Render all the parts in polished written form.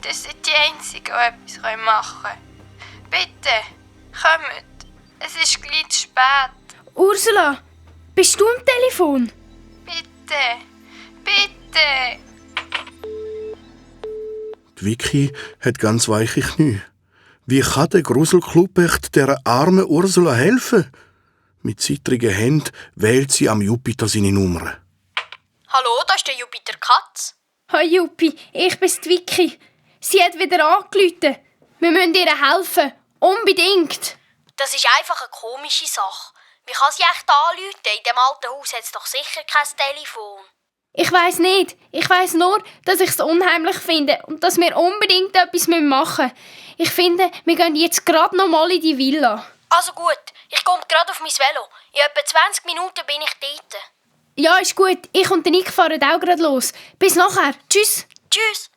Das sind die Einzigen, die etwas machen können. Bitte, kommt. Es ist gleich zu spät. Ursula, bist du am Telefon? Bitte, bitte. Die Vicky hat ganz weiche Knie. Wie kann der Gruselclub echt dieser armen Ursula helfen? Mit zittrigen Händen wählt sie am Jupiter seine Nummer. Hallo, das ist der Jupiter Katz. Hi Juppie, ich bin's die Vicky. Sie hat wieder angerufen. Wir müssen ihr helfen. Unbedingt. Das ist einfach eine komische Sache. Wie kann sie echt anrufen? In dem alten Haus hat es doch sicher kein Telefon. Ich weiss nicht. Ich weiss nur, dass ich es unheimlich finde und dass wir unbedingt etwas machen müssen. Ich finde, wir gehen jetzt gerade noch mal in die Villa. Also gut, ich komme gerade auf mein Velo. In etwa 20 Minuten bin ich dort. Ja, ist gut. Ich und der Nick fahren auch gerade los. Bis nachher. Tschüss. Tschüss.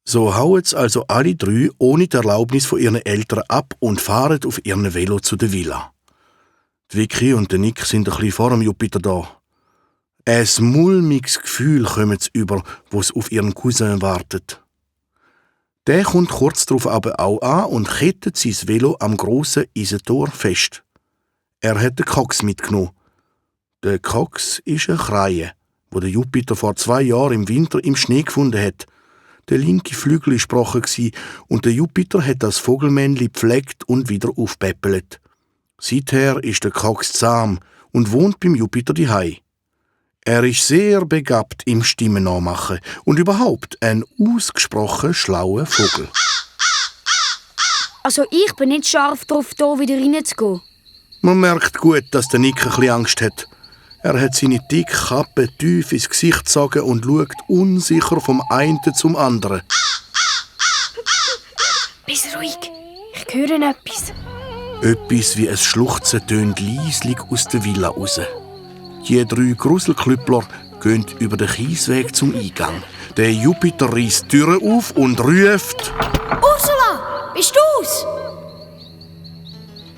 So hauen also alle drei ohne die Erlaubnis von ihren Eltern ab und fahren auf ihrem Velo zu der Villa. Die Vicky und der Nick sind ein bisschen vor dem Jupiter da. Ein mulmiges Gefühl kommen sie über, wo sie auf ihren Cousin wartet. Der kommt kurz darauf aber auch an und kettet sein Velo am grossen Eisentor fest. Er hat den Cox mitgenommen. Der Cox ist eine Kreie, wo der Jupiter vor 2 Jahren im Winter im Schnee gefunden hat. Der linke Flügel war gebrochen und der Jupiter hat das Vogelmännli gepflegt und wieder aufpäppelt. Seither ist der Cox zahm und wohnt beim Jupiter daheim. Er ist sehr begabt im Stimmen nachmachen und überhaupt ein ausgesprochen schlauer Vogel. Also ich bin nicht scharf drauf, hier wieder reinzugehen. Man merkt gut, dass der Nick ein bisschen Angst hat. Er hat seine dicke Kappe tief ins Gesicht gezogen und schaut unsicher vom einen zum anderen. Bist ruhig. Ich höre etwas. Etwas wie ein Schluchzen tönt leislich aus der Villa raus. Die 3 Gruselklüppler gehen über den Kiesweg zum Eingang. Der Jupiter reißt die Türe auf und ruft: Ursula, bist du's?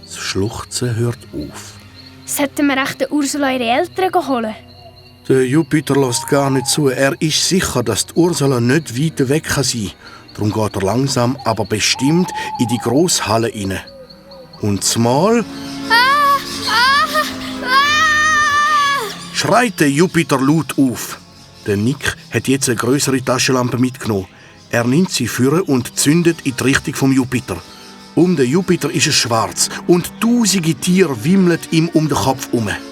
Das Schluchzen hört auf. Sollten wir echt Ursula ihre Eltern holen? Der Jupiter lässt gar nicht zu. Er ist sicher, dass die Ursula nicht weit weg sein kann. Darum geht er langsam, aber bestimmt in die Grosshalle rein. Und zumal schreit der Jupiter laut auf. Der Nick hat jetzt eine grössere Taschenlampe mitgenommen. Er nimmt sie vor und zündet in die Richtung vom Jupiter. Um den Jupiter ist es schwarz und tausende Tiere wimmeln ihm um den Kopf herum.